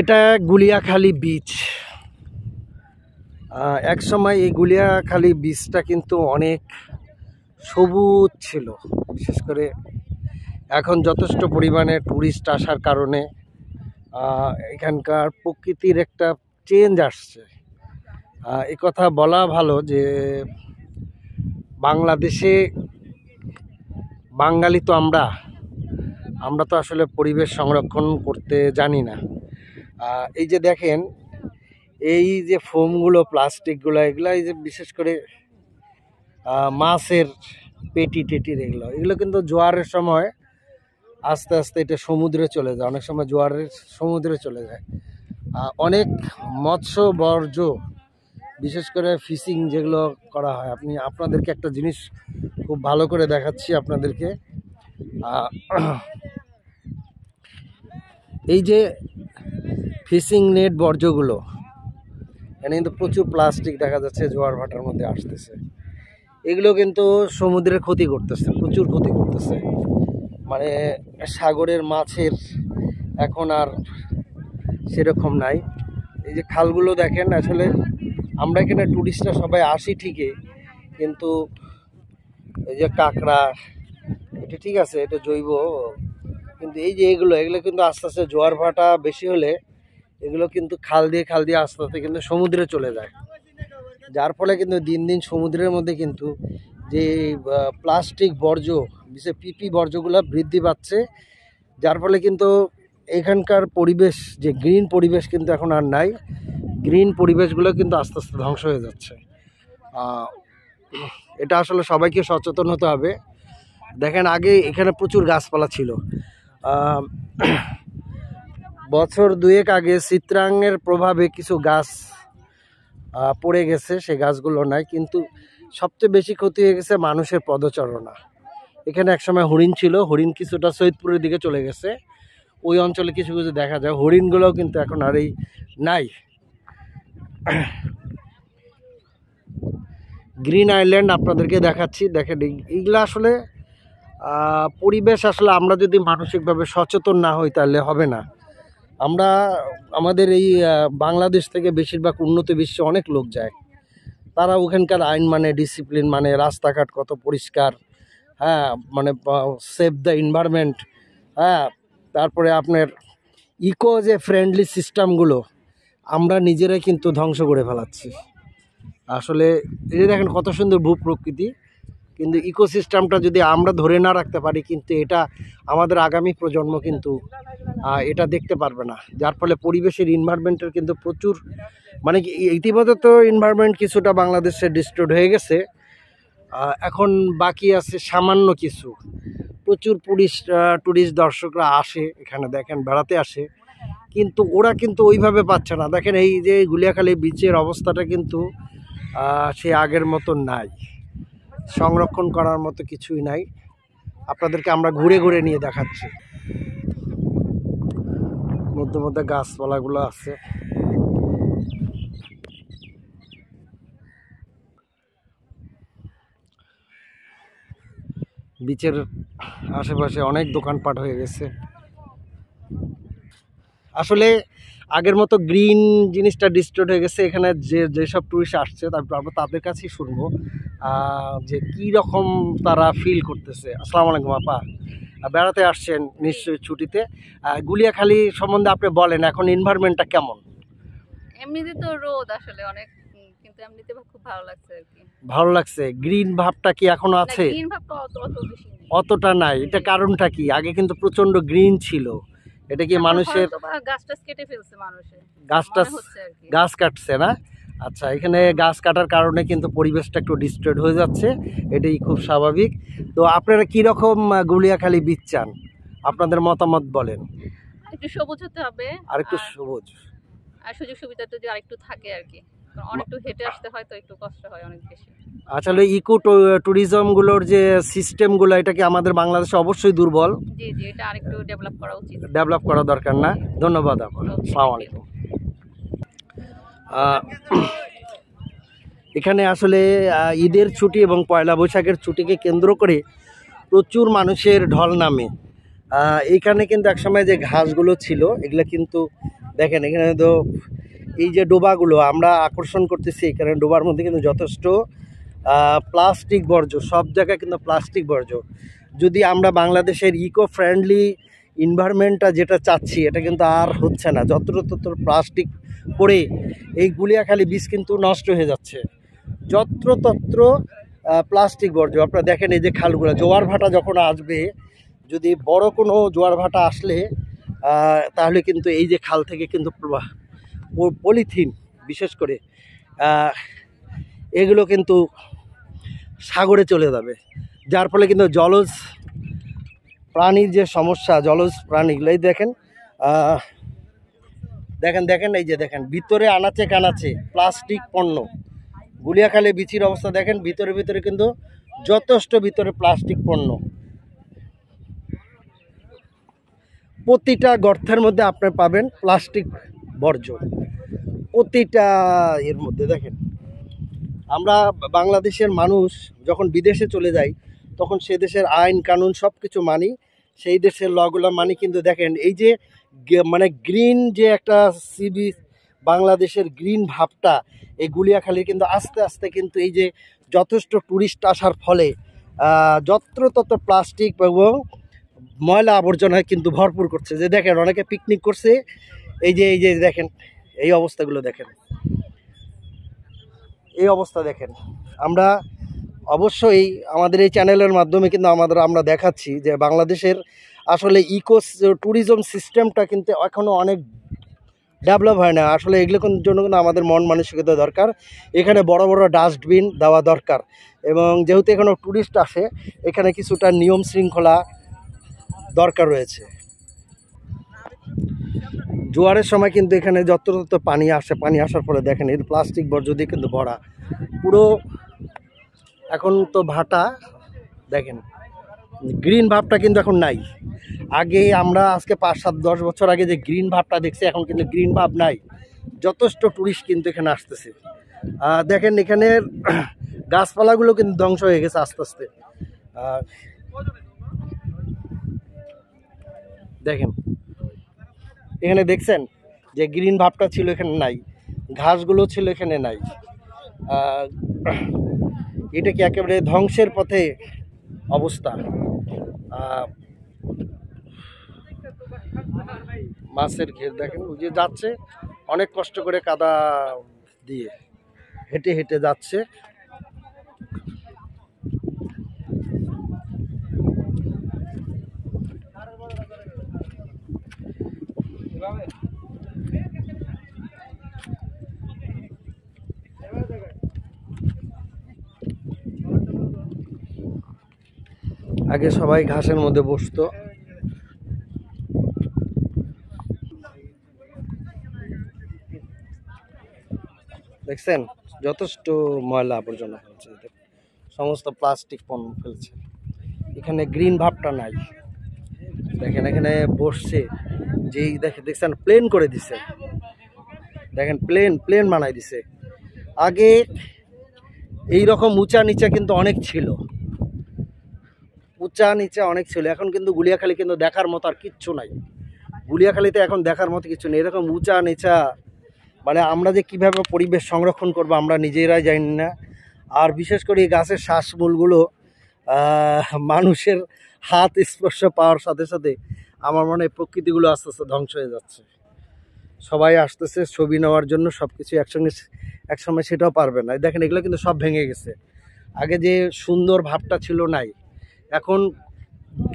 এটা গুলিয়াখালী বিচ। এক সময় এই গুলিয়াখালী বিচটা কিন্তু অনেক সবুজ ছিল, বিশেষ করে এখন যথেষ্ট পরিমাণে টুরিস্ট আসার কারণে এখানকার প্রকৃতির একটা চেঞ্জ আসছে। এ কথা বলা ভালো যে বাংলাদেশে বাঙালি তো আমরা তো আসলে পরিবেশ সংরক্ষণ করতে জানি না। এই যে দেখেন, এই যে ফোমগুলো, প্লাস্টিকগুলো, এগুলো এই যে বিশেষ করে মাছের পেটি টেটির এগুলো কিন্তু জোয়ারের সময় আস্তে আস্তে এটা সমুদ্রে চলে যায়, অনেক সময় জোয়ারের সমুদ্রে চলে যায়। অনেক মৎস্য বর্জ্য, বিশেষ করে ফিশিং যেগুলো করা হয়, আপনাদেরকে একটা জিনিস খুব ভালো করে দেখাচ্ছি আপনাদেরকে। এই যে ফিশিং নেট বর্জ্যগুলো, এখানে কিন্তু প্রচুর প্লাস্টিক দেখা যাচ্ছে জোয়ার ভাটার মধ্যে আসতেছে। এগুলো কিন্তু সমুদ্রের ক্ষতি করতেছে, প্রচুর ক্ষতি করতেছে। মানে সাগরের মাছের এখন আর সেরকম নাই। এই যে খালগুলো দেখেন, আসলে আমরা এখানে টুরিস্টরা সবাই আসি ঠিকই, কিন্তু এই যে কাঁকড়া, এটা ঠিক আছে, এটা জৈব, কিন্তু এই যে এগুলো কিন্তু আস্তে আস্তে জোয়ার ভাটা বেশি হলে এগুলো কিন্তু খাল দিয়ে আস্তে আস্তে কিন্তু সমুদ্রে চলে যায়, যার ফলে কিন্তু দিন দিন সমুদ্রের মধ্যে কিন্তু যে প্লাস্টিক বর্জ্য, বিশেষ পিপি বর্জ্যগুলো বৃদ্ধি পাচ্ছে, যার ফলে কিন্তু এখানকার পরিবেশ, যে গ্রিন পরিবেশ কিন্তু এখন আর নাই। গ্রিন পরিবেশগুলো কিন্তু আস্তে আস্তে ধ্বংস হয়ে যাচ্ছে। এটা আসলে সবাইকে সচেতন হতে হবে। দেখেন, আগে এখানে প্রচুর গাছপালা ছিল। বছর দুয়েক আগে চিত্রাঙ্গের প্রভাবে কিছু গাছ পড়ে গেছে, সেই গাছগুলো নাই, কিন্তু সবচেয়ে বেশি ক্ষতি হয়ে গেছে মানুষের পদচারণা। এখানে একসময় হরিণ ছিল, হরিণ কিছুটা সৈয়দপুরের দিকে চলে গেছে, ওই অঞ্চলে কিছু কিছু দেখা যায়, হরিণগুলোও কিন্তু এখন আর এই নাই। গ্রিন আইল্যান্ড আপনাদেরকে দেখাচ্ছি, দেখেন এইগুলো আসলে পরিবেশ, আসলে আমরা যদি মানসিকভাবে সচেতন না হই তাহলে হবে না। আমাদের এই বাংলাদেশ থেকে বেশিরভাগ উন্নত বিশ্বে অনেক লোক যায়, তারা ওখানকার আইন মানে, ডিসিপ্লিন মানে, রাস্তাঘাট কত পরিষ্কার, হ্যাঁ, মানে সেভ দ্য এনভায়রনমেন্ট, হ্যাঁ, তারপরে আপনার ইকো যে ফ্রেন্ডলি সিস্টেমগুলো আমরা নিজেরাই কিন্তু ধ্বংস করে ফেলাচ্ছি। আসলে এই দেখেন কত সুন্দর ভূপ্রকৃতি, কিন্তু ইকোসিস্টেমটা যদি আমরা ধরে না রাখতে পারি, কিন্তু এটা আমাদের আগামী প্রজন্ম কিন্তু এটা দেখতে পারবে না, যার ফলে পরিবেশের এনভায়রনমেন্টের কিন্তু প্রচুর, মানে ইতিমধ্যে তো এনভায়রনমেন্ট কিছুটা বাংলাদেশে ডিস্ট্রয়েড হয়ে গেছে, এখন বাকি আছে সামান্য কিছু। প্রচুর টুরিস্ট দর্শকরা আসে এখানে, দেখেন বেড়াতে আসে, কিন্তু ওরা কিন্তু ওইভাবে পাচ্ছে না। দেখেন এই যে গুলিয়াখালী বিচের অবস্থাটা কিন্তু সে আগের মতো নাই, সংরক্ষণ করার মতো কিছুই নাই। আপনাদেরকে আমরা ঘুরে ঘুরে নিয়ে দেখাচ্ছি। মধ্যে মধ্যে গাছপালাগুলো আছে। বিচের আশেপাশে অনেক দোকানপাট হয়ে গেছে। আসলে আগের মতো গ্রিন জিনিসটা ডিস্ট্রয়েড হয়ে গেছে। এখানে যেসব টুরিস্ট আসছে, তারপর আমরা তাদের কাছেই শুনবো যে কী রকম তারা ফিল করতেছে। আসসালামু আলাইকুম আপা, বেড়াতে আসছেন নিশ্চয়ই ছুটিতে, গুলিয়াখালী সম্বন্ধে আপনি বলেন, এখন এনভায়রনমেন্টটা কেমন? এমনিতে তো রোদ আসলে অনেক, কিন্তু এমনিতে খুব ভালো লাগছে আর কি। ভালো লাগছে। গ্রিন ভাবটা কি এখনো আছে? গ্রিন ভাবটা অতটা নাই। এটা কারণটা কি? আগে কিন্তু প্রচন্ড গ্রিন ছিল। এটা কি মানুষের গাছ কেটে ফেলছে, মানুষের গাছ কাটছে না? আচ্ছা, এখানে গাছ কাটার কারণে কিন্তু পরিবেশটা একটু ডিস্ট্রয়েড হয়ে যাচ্ছে, এটাই খুব স্বাভাবিক। তো আপনারা কি রকম গুলিয়াখালী বিচ চান? আপনাদের মতামত বলেন। একটু সবুজ হতে হবে, আর একটু সবুজ, আর সুযোগ সুবিধা যদি আরেকটু থাকে আর কি, কারণ অনেকটু হেঁটে আসতে হয়, তো একটু কষ্ট হয় অনেক বেশি। আসলে ইকো ট্যুরিজমগুলোর যে সিস্টেমগুলো, এটা কি আমাদের বাংলাদেশে অবশ্যই দুর্বল, জি জি, এটা আরেকটু ডেভেলপ করা উচিত। ডেভেলপ করা দরকার না? ধন্যবাদ আপা, আসসালামু আলাইকুম। আহ, এখানে আসলে ঈদের ছুটি এবং পয়লা বৈশাখের ছুটিকে কেন্দ্র করে প্রচুর মানুষের ঢল নামে। এইখানে কিন্তু একসময় যে ঘাসগুলো ছিল এগুলো কিন্তু দেখেন, এখানে তো এই যে ডোবাগুলো আমরা আকর্ষণ করতেছি, এখানে ডোবার মধ্যে কিন্তু যথেষ্ট প্লাস্টিক বর্জ্য, সব জায়গায় কিন্তু প্লাস্টিক বর্জ্য। যদি আমরা বাংলাদেশের ইকো ফ্রেন্ডলি এনভায়রনমেন্টটা যেটা চাচ্ছি, এটা কিন্তু আর হচ্ছে না। যত্রতত্র প্লাস্টিক পড়ে এই গুলিয়াখালী বীজ কিন্তু নষ্ট হয়ে যাচ্ছে, যত্রতত্র প্লাস্টিক বর্জ্য। আপনারা দেখেন এই যে খালগুলো, জোয়ার ভাটা যখন আসবে, যদি বড় কোনো জোয়ার ভাটা আসলে তাহলে কিন্তু এই যে খাল থেকে কিন্তু পলিথিন বিশেষ করে এগুলো কিন্তু সাগরে চলে যাবে, যার ফলে কিন্তু জলজ প্রাণীর যে সমস্যা, জলজ প্রাণীগুলো এই দেখেন দেখেন দেখেন এই যে দেখেন ভিতরে আনাচে কানাচে প্লাস্টিক পণ্য। গুলিয়াখালী বিচির অবস্থা দেখেন, ভিতরে ভিতরে কিন্তু যথেষ্ট ভিতরে প্লাস্টিক পণ্য। প্রতিটা গর্তের মধ্যে আপনি পাবেন প্লাস্টিক বর্জ্য, প্রতিটা এর মধ্যে। দেখেন আমরা বাংলাদেশের মানুষ যখন বিদেশে চলে যাই, তখন সে দেশের আইন কানুন সব কিছু মানি, সেই দেশের লগুলো মানি, কিন্তু দেখেন এই যে মানে গ্রিন যে একটা সিবি বাংলাদেশের গ্রিন ভাবটা, এই গুলিয়াখালীর কিন্তু আস্তে আস্তে কিন্তু এই যে যথেষ্ট ট্যুরিস্ট আসার ফলে যত্রতত্র প্লাস্টিক এবং ময়লা আবর্জনায় কিন্তু ভরপুর করছে। যে দেখেন অনেকে পিকনিক করছে, এই যে দেখেন এই অবস্থাগুলো দেখেন, এই অবস্থা দেখেন। আমরা অবশ্যই আমাদের এই চ্যানেলের মাধ্যমে কিন্তু আমরা দেখাচ্ছি যে বাংলাদেশের আসলে ইকো ট্যুরিজম সিস্টেমটা কিন্তু এখনও অনেক ডেভেলপ হয় না। আসলে এগুলোর জন্য কিন্তু আমাদের মন মানসিকতা দরকার, এখানে বড় বড় ডাস্টবিন দেওয়া দরকার, এবং যেহেতু এখানে ট্যুরিস্ট আসে, এখানে কিছুটা নিয়ম শৃঙ্খলা দরকার রয়েছে। জোয়ারের সময় কিন্তু এখানে যত্রতত্র পানি আসে, পানি আসার ফলে দেখেন এর প্লাস্টিক বর্জ্য দিয়ে কিন্তু ভরা পুরো। এখন তো ভাটা দেখেন, গ্রিন ভাবটা কিন্তু এখন নাই। আগে আমরা আজকে 5-7-10 বছর আগে যে গ্রিন ভাবটা দেখছি, এখন কিন্তু গ্রিন ভাব নাই। যথেষ্ট টুরিস্ট কিন্তু এখানে আসতেছে। দেখেন এখানে গাছপালাগুলো কিন্তু ধ্বংস হয়ে গেছে আস্তে আস্তে। দেখেন এখানে দেখছেন যে গ্রিন ভাবটা ছিল এখানে নাই, ঘাসগুলো ছিল এখানে নাই। এটা কি একেবারে ধ্বংসের পথে অবস্থা। মাছের ঘের দেখেন, ওই যে যাচ্ছে অনেক কষ্ট করে কাদা দিয়ে হেঁটে হেঁটে যাচ্ছে। আগে সবাই ঘাসের মধ্যে বসতো, দেখছেন যথেষ্ট ময়লা আবর্জনা ফেলছে, সমস্ত প্লাস্টিক পণ্য ফেলছে। এখানে গ্রিন ভাবটা নাই। দেখেন এখানে বসছে, যেই দেখছেন প্লেন করে দিছে, দেখেন প্লেন বানাই দিছে। আগে এই রকম উঁচা নিচা কিন্তু অনেক ছিল, উঁচা নিচা অনেক ছিল। এখন কিন্তু গুলিয়াখালী কিন্তু দেখার মতো আর কিচ্ছু নাই। গুলিয়াখালীতে এখন দেখার মতো কিছু নেই, এরকম উঁচা নিচা। মানে আমরা যে কিভাবে পরিবেশ সংরক্ষণ করবো আমরা নিজেরাই জানি না। আর বিশেষ করে এই গাছের শ্বাসমূলগুলো মানুষের হাত স্পর্শ পাওয়ার সাথে সাথে আমার মনে হয় প্রকৃতিগুলো আস্তে আস্তে ধ্বংস হয়ে যাচ্ছে। সবাই আসতেছে ছবি নেওয়ার জন্য, সব কিছু একসঙ্গে একসময় সেটাও পারবে না। দেখেন এগুলো কিন্তু সব ভেঙে গেছে। আগে যে সুন্দর ভাবটা ছিল নাই, এখন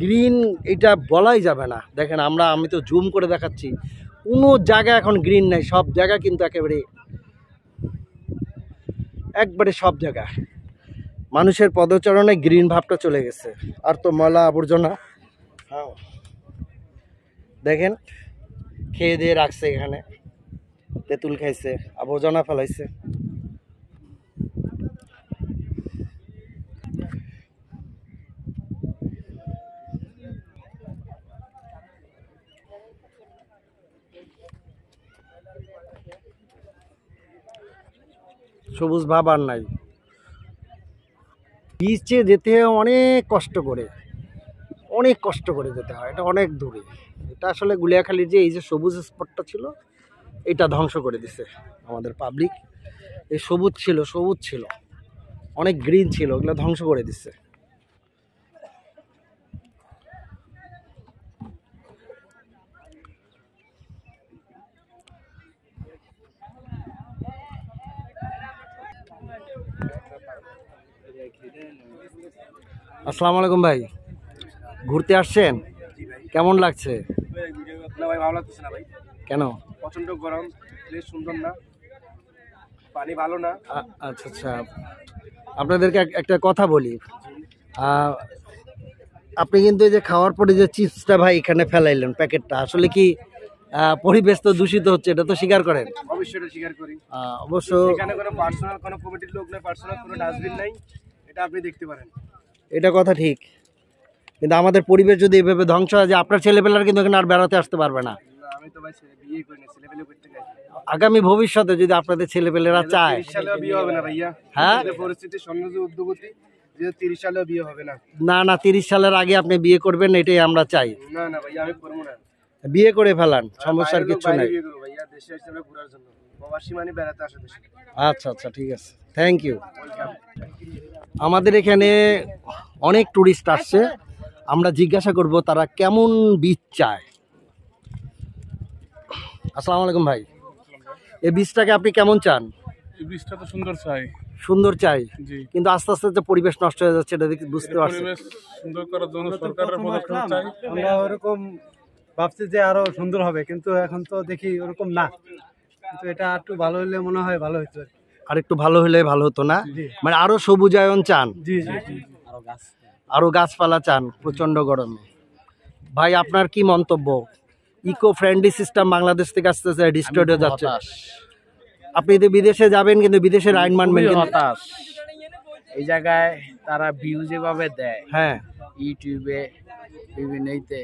গ্রিন এটা বলাই যাবে না। দেখেন আমি তো জুম করে দেখাচ্ছি, কোনো জায়গা এখন গ্রিন নাই, সব জায়গা কিন্তু একবারে সব জায়গা মানুষের পদচারণে গ্রিন ভাবটা চলে গেছে। আর তো ময়লা আবর্জনা, হ্যাঁ দেখেন খেয়ে দিয়ে রাখছে, এখানে তেঁতুল খাইছে, আবর্জনা ফেলাইছে। সবুজ ভাব আর নাই। বিচে যেতে হয় অনেক কষ্ট করে, অনেক কষ্ট করে যেতে হয়, এটা অনেক দূরে। এটা আসলে গুলিয়াখালীর যে এই যে সবুজ স্পটটা ছিল এটা ধ্বংস করে দিছে আমাদের পাবলিক। এই সবুজ ছিল অনেক গ্রিন ছিল, ওগুলো ধ্বংস করে দিচ্ছে। আসসালামু আলাইকুম ভাই, ঘুরতে আসছেন? কেমন লাগছে? না ভাই, ভালো লাগতেছে না ভাই। কেন? প্রচন্ড গরম, প্লেস সুন্দর না, পানি ভালো না। আচ্ছা আচ্ছা, আপনাদেরকে একটা কথা বলি। আপনি কিন্তু এই যে খাওয়ার পরে যে চিপসটা ভাই এখানে ফেলাইলেন প্যাকেটটা, আসলে কি পরিবেশ তো দূষিত হচ্ছে, এটা তো স্বীকার করেন? অবশ্যই এটা স্বীকার করি। অবশ্য এখানে কোনো পার্সোনাল কোনো কমিটির লোক নেই, পার্সোনাল কোনো ডাস্টবিন নাই, এটা আপনি দেখতে পারেন। এটা কথা ঠিক, কিন্তু আমাদের পরিবেশ যদি এভাবে ধ্বংস হয়, যে আপনার ছেলেপেলার কিন্তু এখানে আর বেড়াতে আসতে পারবে না। না, আমি তো ভাই বিয়ে করি না, ছেলেপেলে করতে গেছি। আগামী ভবিষ্যতে যদি আপনাদের ছেলেপেলেরা চায়, 30 সালেও বিয়ে হবে না ভাইয়া। হ্যাঁ, পরিস্থিতি সন্ন্যাসী উদ্যোগতি যে 30 সালেও বিয়ে হবে না। না 30 সালের আগে আপনি বিয়ে করবেন, এটাই আমরা চাই। না না ভাইয়া, আমি করবো না। বিয়ে করে ফেলান, সমস্যার কিছু নাই। বিয়ে করবো ভাইয়া, দেশে হিসেবে ঘোরার জন্য, প্রবাসী মানে বেড়াতে আসে দেশে। আচ্ছা আচ্ছা, ঠিক আছে, থ্যাংক ইউ। আমাদের এখানে অনেক টুরিস্ট আসছে, আমরা জিজ্ঞাসা করব তারা কেমন বীজ চায়। আসসালামু আলাইকুম ভাই, এই বীজটাকে আপনি কেমন চান? এই বীজটা তো সুন্দর চাই। সুন্দর চাই, জি। কিন্তু আস্তে আস্তে যে পরিবেশ নষ্ট হয়ে যাচ্ছে এটা দেখে বুঝতে পারছি। পরিবেশ সুন্দর করার জন্য সরকারের পদক্ষেপ চাই। আমরা ওরকম ভাবছি যে আরো সুন্দর হবে, কিন্তু এখন তো দেখি ওরকম না। কিন্তু এটা একটু ভালো হলে মনে হয় ভালো হতো। আর একটু ভালো হলে ভালো হতো না? জি। মানে আরো সবুজায়ন চান, জি জি জি। আরো গাছপালা চান প্রচন্ড গরমে। ভাই আপনার কি মন্তব্য? ইকো ফ্রেন্ডলি সিস্টেম বাংলাদেশ থেকে আস্তে আস্তে ডিস্ট্রয়েড হয়ে যাচ্ছে। আপনি তো বিদেশে যাবেন, কিন্তু বিদেশের আইন মানবেন খুবই কিন্তু। হতাশ। এই জায়গায় তারা ভিউ যেভাবে দেয় হ্যাঁ, ইউটিউবে বিভিন্ন ইতে,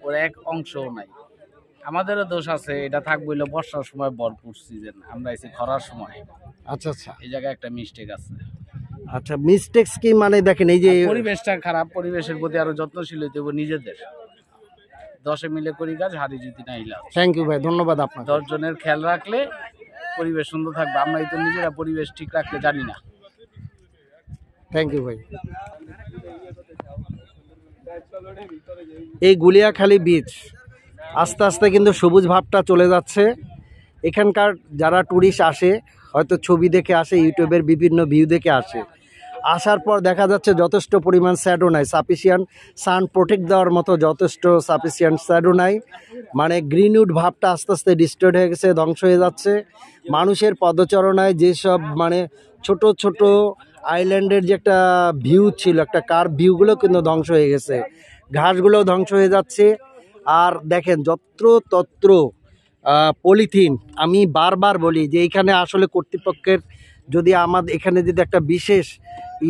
ওর এক অংশও নাই। আমাদেরও দোষ আছে, এটা থাকবে হইলো বর্ষার সময় ভরপুর সিজন, আমরা এসে খরার সময়। আচ্ছা আচ্ছা এই জায়গায় একটা মিস্টেক আছে। আচ্ছা, মিস্টেক্স কি? মানে দেখেন এই যে পরিবেশটা খারাপ, পরিবেশের প্রতি আরো যত্নশীল হইতে হবে নিজেদের। 10 মিলে করি কাজ, হারি যদি না হিলা। থ্যাংক ইউ ভাই, ধন্যবাদ আপনাকে। 10 জনের খেয়াল রাখলে পরিবেশ সুন্দর থাকবে। আমরা তো নিজেরা পরিবেশ ঠিক রাখতে জানি না। থ্যাংক ইউ ভাই। এই গুলিয়াখালী বীচ আস্তে আস্তে কিন্তু সবুজ ভাবটা চলে যাচ্ছে। এখানকার যারা ট্যুরিস্ট আসে, হয়তো ছবি দেখে আসে, ইউটিউবের বিভিন্ন ভিউ দেখে আসে, আসার পর দেখা যাচ্ছে যথেষ্ট পরিমাণ শ্যাডো নাই, সাফিসিয়েন্ট সান প্রোটেক্ট দেওয়ার মতো যথেষ্ট সাফিসিয়েন্ট শ্যাডো নাই। মানে গ্রিনউড ভাবটা আস্তে আস্তে ডিস্ট্রয়েড হয়ে গেছে, ধ্বংস হয়ে যাচ্ছে। মানুষের পদচারণায় যেসব মানে ছোট ছোট আইল্যান্ডের যে একটা ভিউ ছিল, একটা কার ভিউগুলো কিন্তু ধ্বংস হয়ে গেছে, ঘাসগুলো ধ্বংস হয়ে যাচ্ছে। আর দেখেন যত্র তত্র পলিথিন। আমি বারবার বলি যে এইখানে আসলে কর্তৃপক্ষের যদি আমাদের এখানে যদি একটা বিশেষ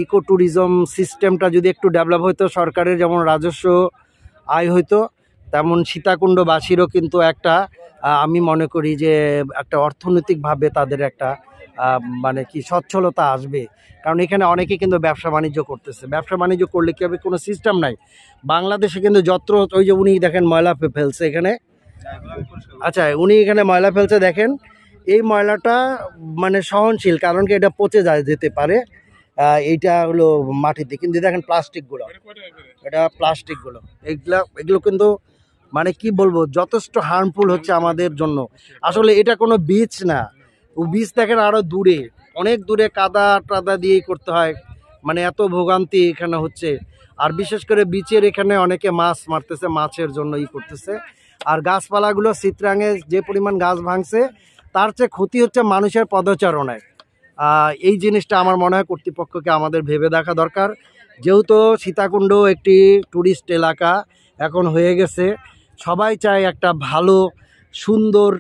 ইকো ট্যুরিজম সিস্টেমটা যদি একটু ডেভেলপ হতো, সরকারের যেমন রাজস্ব আয় হইতো, তেমন সীতাকুণ্ডবাসীরও কিন্তু একটা আমি মনে করি যে একটা অর্থনৈতিকভাবে তাদের একটা মানে কি সচ্ছলতা আসবে। কারণ এখানে অনেকে কিন্তু ব্যবসা বাণিজ্য করতেছে, ব্যবসা বাণিজ্য করলে কি হবে, কোনো সিস্টেম নাই বাংলাদেশে। কিন্তু যত্র ওই যে উনি দেখেন ময়লা ফেলছে এখানে, আচ্ছা উনি এখানে ময়লা ফেলছে, দেখেন এই ময়লাটা মানে সহনশীল, কারণ কি এটা পচে যেতে পারে, এইটা হলো মাটিতে। কিন্তু দেখেন প্লাস্টিকগুলো, এটা প্লাস্টিকগুলো এগুলো কিন্তু মানে কি বলবো, যথেষ্ট হার্মফুল হচ্ছে আমাদের জন্য। আসলে এটা কোনো বীচ না, ও বীচ দেখেন আরও দূরে, অনেক দূরে, কাদা টাদা দিয়েই করতে হয়, মানে এত ভোগান্তি এখানে হচ্ছে। আর বিশেষ করে বিচের এখানে অনেকে মাছ মারতেছে, মাছের জন্য করতেছে। আর গাছপালাগুলো চিত্রাঙ্গে যে পরিমাণ গাছ ভাঙছে, তার চেয়ে ক্ষতি হচ্ছে মানুষের পদচারণায়। এই জিনিসটা আমার মনে হয় কর্তৃপক্ষকে আমাদের ভেবে দেখা দরকার। যেহেতু সীতাকুণ্ড একটি ট্যুরিস্ট এলাকা এখন হয়ে গেছে, সবাই চায় একটা ভালো সুন্দর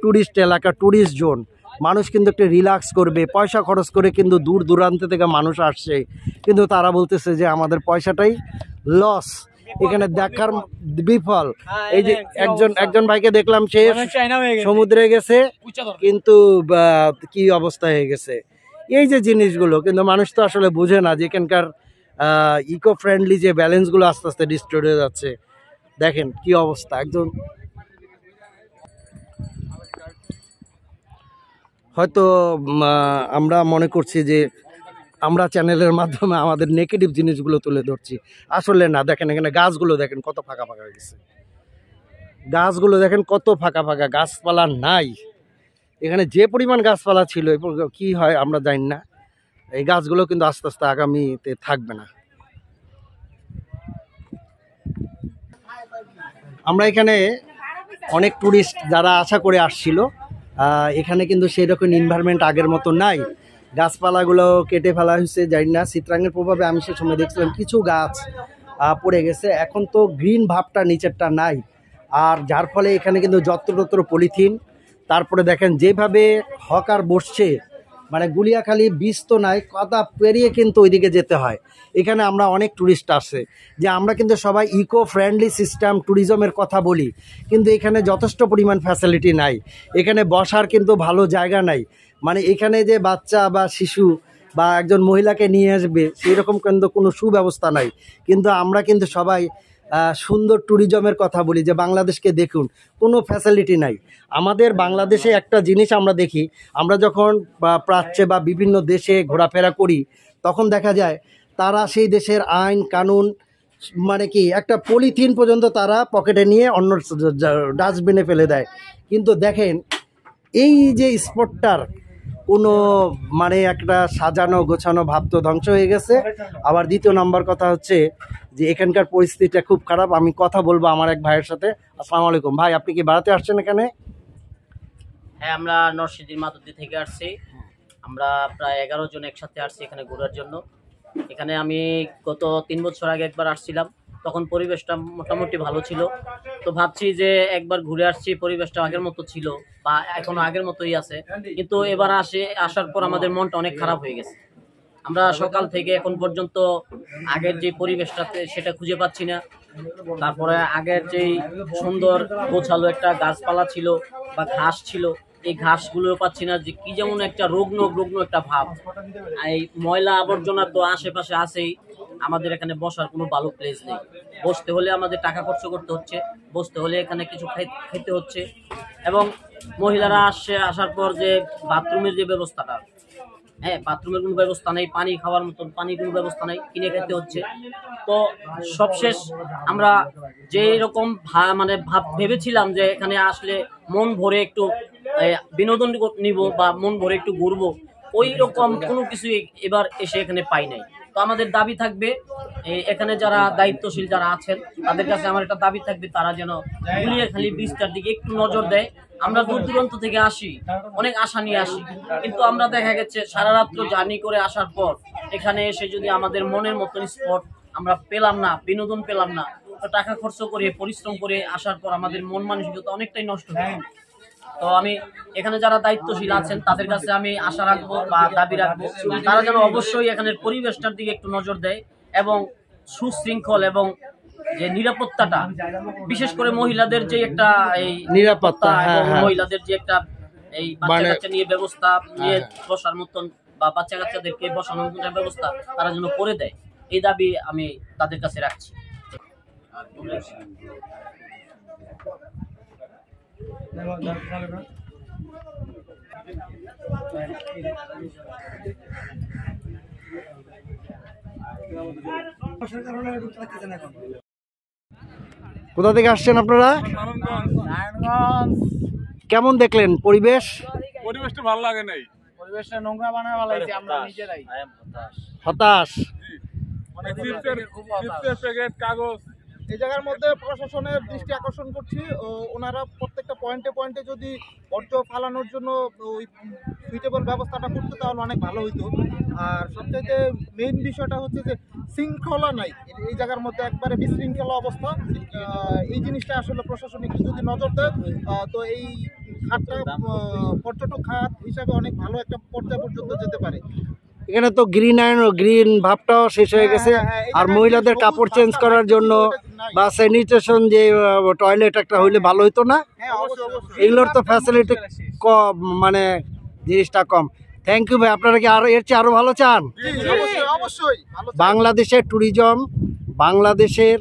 ট্যুরিস্ট এলাকা, ট্যুরিস্ট জোন। মানুষ কিন্তু একটু রিল্যাক্স করবে, পয়সা খরচ করে কিন্তু দূর দূরান্ত থেকে মানুষ আসছে, কিন্তু তারা বলতেছে যে আমাদের পয়সাটাই লস, এখানে দেখার বিফল। এই যে একজন ভাইকে দেখলাম, সে সমুদ্রে গেছে, কিন্তু কি অবস্থা হয়ে গেছে। এই যে জিনিসগুলো, কিন্তু মানুষ তো আসলে বুঝে না যে এখানকার ইকো ফ্রেন্ডলি যে ব্যালেন্সগুলো আস্তে আস্তে ডিস্ট্রয়েড হয়ে যাচ্ছে। দেখেন কি অবস্থা একদম। হয়তো আমরা মনে করছি যে আমরা চ্যানেলের মাধ্যমে আমাদের নেগেটিভ জিনিসগুলো তুলে ধরছি, আসলে না। দেখেন এখানে গাছগুলো দেখেন কত ফাঁকা ফাঁকা হয়ে গেছে, গাছগুলো দেখেন কত ফাঁকা ফাঁকা, গাছপালা নাই। এখানে যে পরিমাণ গাছপালা ছিল কি হয় আমরা জানি না। এই গাছগুলো কিন্তু আস্তে আস্তে আগামীতে থাকবে না। আমরা এখানে অনেক টুরিস্ট যারা আশা করে আসছিল, এখানে কিন্তু সেই রকম এনভায়রনমেন্ট আগের মতো নাই। গাছপালাগুলো কেটে ফেলা হয়েছে, জানি না চিত্রাঙ্গের প্রভাবে আমি সে সময় দেখছিলাম কিছু গাছ পড়ে গেছে। এখন তো গ্রিন ভাবটা নিচেরটা নাই, আর যার ফলে এখানে কিন্তু যত্রতত্র পলিথিন। তারপরে দেখেন যেভাবে হকার বসছে, মানে গুলিয়াখালী বীজ তো নাই, কাদা পেরিয়ে কিন্তু ওইদিকে যেতে হয়। এখানে আমরা অনেক ট্যুরিস্ট আসে, যে আমরা কিন্তু সবাই ইকো ফ্রেন্ডলি সিস্টেম ট্যুরিজমের কথা বলি, কিন্তু এখানে যথেষ্ট পরিমাণ ফ্যাসিলিটি নাই। এখানে বসার কিন্তু ভালো জায়গা নাই, মানে এখানে যে বাচ্চা বা শিশু বা একজন মহিলাকে নিয়ে আসবে সেই রকম কিন্তু কোনো সুব্যবস্থা নাই। কিন্তু আমরা কিন্তু সবাই সুন্দর ট্যুরিজমের কথা বলি, যে বাংলাদেশকে দেখুন, কোনো ফ্যাসিলিটি নাই। আমাদের বাংলাদেশে একটা জিনিস আমরা দেখি, আমরা যখন প্রাচ্যে বা বিভিন্ন দেশে ঘোরাফেরা করি, তখন দেখা যায় তারা সেই দেশের আইন কানুন, মানে কি একটা পলিথিন পর্যন্ত তারা পকেটে নিয়ে অন্য ডাস্টবিনে ফেলে দেয়। কিন্তু দেখেন এই যে স্পটটার কোনো মানে একটা সাজানো গোছানো ভাব তো ধ্বংস হয়ে গেছে। আবার দ্বিতীয় নম্বর কথা হচ্ছে যে এখানকার পরিস্থিতিটা খুব খারাপ। আমি কথা বলবো আমার এক ভাইয়ের সাথে। আসসালামু আলাইকুম ভাই, আপনি কি বেড়াতে আসছেন এখানে? হ্যাঁ, আমরা নরসিংদীর মাতুদি থেকে আসছি। আমরা প্রায় 11 জন একসাথে আসছি এখানে ঘোরার জন্য। এখানে আমি গত 3 বছর আগে একবার আসছিলাম, তখন পরিবেশটা মোটামুটি ভালো ছিল। তো ভাবছি যে একবার ঘুরে আসছি, পরিবেশটা আগের মতো ছিল বা এখনো আগের মতোই আছে, কিন্তু এবার আসার পর আমাদের মনটা অনেক খারাপ হয়ে গেছে। আমরা সকাল থেকে এখন পর্যন্ত আগের যে পরিবেশটাতে সেটা খুঁজে পাচ্ছি না। তারপরে আগের যেই সুন্দর গোছালো একটা গাছপালা ছিল বা ঘাস ছিল, এই ঘাসগুলোও পাচ্ছি না। যে কি যেমন একটা রুগ্ন একটা ভাব। এই ময়লা আবর্জনা তো আশেপাশে আছেই, আমাদের এখানে বসার কোনো ভালো প্লেস নেই। বসতে হলে আমাদের টাকা খরচ করতে হচ্ছে, বসতে হলে এখানে কিছু খেতে হচ্ছে। এবং মহিলারা আসার পর যে বাথরুমের যে ব্যবস্থাটা, হ্যাঁ, বাথরুমের কোনো ব্যবস্থা নেই, পানি খাওয়ার মতন পানির কোনো ব্যবস্থা নেই, কিনে খেতে হচ্ছে। তো সবশেষ আমরা যে এরকম মানে ভেবেছিলাম যে এখানে আসলে মন ভরে একটু বিনোদন নিব বা মন ভরে একটু ঘুরবো, ওই রকম কোনো কিছু এবার এসে এখানে পাই নাই। তো আমাদের দাবি থাকবে, এখানে যারা দায়িত্বশীল যারা আছেন তাদের কাছে আমার একটা দাবি থাকবে, তারা যেন গুলিয়াখালী বীজটার দিকে একটু নজর দেয়। আমরা দূর দূরান্ত থেকে আসি, অনেক আশা নিয়ে আসি, কিন্তু আমরা দেখা গেছে সারা রাত্র জার্নি করে আসার পর এখানে এসে যদি আমাদের মনের মতন স্পট আমরা পেলাম না, বিনোদন পেলাম না, তো টাকা খরচ করে পরিশ্রম করে আসার পর আমাদের মন মানসিকতা অনেকটাই নষ্ট হয়। তো আমি এখানে যারা দায়িত্বশীল আছেন তাদের কাছে আমি আশা রাখবো বা দাবি রাখবো, তারা যেন অবশ্যই এখানের পরিবেশটার দিকে একটু নজর দেয় এবং সুশৃঙ্খল এবং যে নিরাপত্তাটা, বিশেষ করে মহিলাদের যে একটা এই নিরাপত্তা এবং মহিলাদের যে একটা এই বাচ্চা কাচ্চা নিয়ে ব্যবস্থা নিয়ে বসার মতন বা বাচ্চা কাচ্চাদেরকে বসানোর মতন ব্যবস্থা তারা যেন করে দেয়, এই দাবি আমি তাদের কাছে রাখছি। কোথা থেকে আসছেন আপনারা? কেমন দেখলেন পরিবেশ? পরিবেশটা ভালো লাগে নাই, পরিবেশটা নোংরা বানায় ফেলাইছি আমরা নিজেরাই। হতাশ। কাগজ এই জায়গার মধ্যে প্রশাসনের দৃষ্টি আকর্ষণ করছি, ওনারা প্রত্যেকটা পয়েন্টে যদি বর্জ্য ফালানোর জন্য ওই সুইটেবল ব্যবস্থাটা করতে তাহলে অনেক ভালো হইতো। আর সবচাইতে মেইন বিষয়টা হচ্ছে যে শৃঙ্খলা নাই এই জায়গার মধ্যে, একবারে বিশৃঙ্খলা অবস্থা। এই জিনিসটা আসলে প্রশাসনিক যদি নজর দেয় তো এই খাতটা পর্যটক খাত হিসাবে অনেক ভালো একটা পর্যায় পর্যন্ত যেতে পারে। এখানে তো গ্রিন ভাবটাও শেষ হয়ে গেছে। আর মহিলাদের কাপড় চেঞ্জ করার জন্য বা স্যানিটেশন যে টয়লেট একটা হইলে ভালো হইতো না? এগুলোর তো ফ্যাসিলিটি কম, মানে জিনিসটা কম। থ্যাংক ইউ ভাই। আপনারা কি আরো এর চেয়ে আরো ভালো চান? অবশ্যই অবশ্যই ভালো থাকবেন। বাংলাদেশের ট্যুরিজম, বাংলাদেশের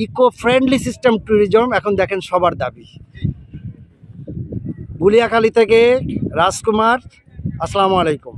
ইকো ফ্রেন্ডলি সিস্টেম ট্যুরিজম এখন দেখেন সবার দাবি। গুলিয়াখালী থেকে রাজকুমার, আসসালামু আলাইকুম।